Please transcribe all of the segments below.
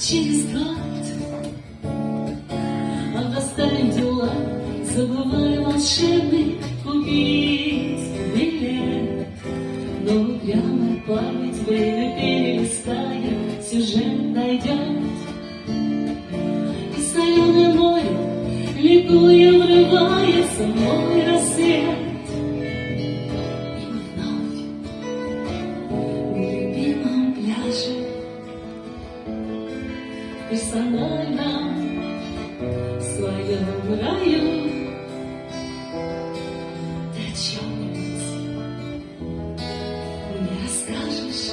через год. Оставим дела, забывая волшебный купить билет. Но прямо память время перелистая, сюжет найдет. И соленое море, ликуя, врывается мой рассвет. И вновь на любимом пляже, в персональном в своем раю. Ты о чем-нибудь мне расскажешь?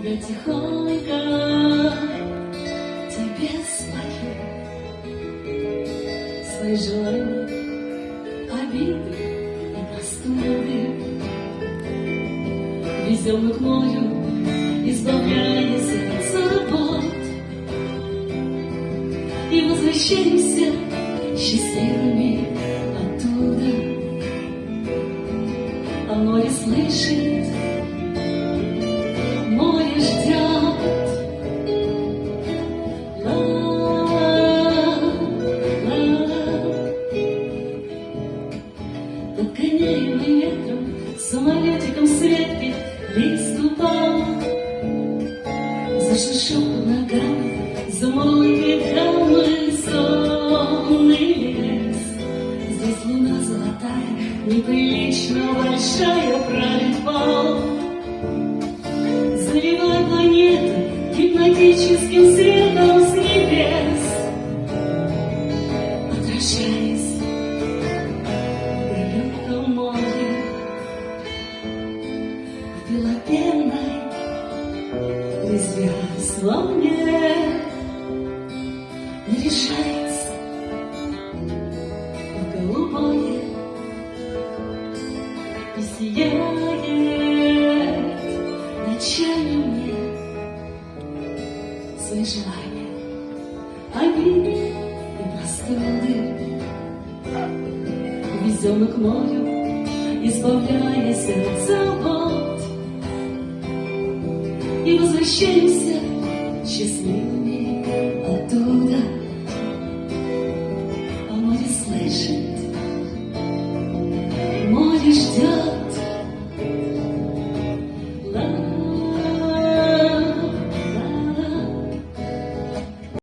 Я тихонько тебе свою свои желания, обиды и простуды. Везем мы к морю, избавляясь от забот, и возвращаемся счастливыми оттуда. А море слышит, море ждет. Подгоняемый ветром, самолетиком с ветки лист упал. Зашуршал под ногами, замурлыкает камы сонный лес. Здесь луна золотая, неприлично большая, правит бал. Заливай планету гипнотическим светом с небес, отражаясь в далеком море, в белопенной резвясь волне. Не решается в голубое, и сияет ночами мне свои желания, обиды и простуды. Везем мы к морю, избавляясь от забот, и возвращаемся счастливыми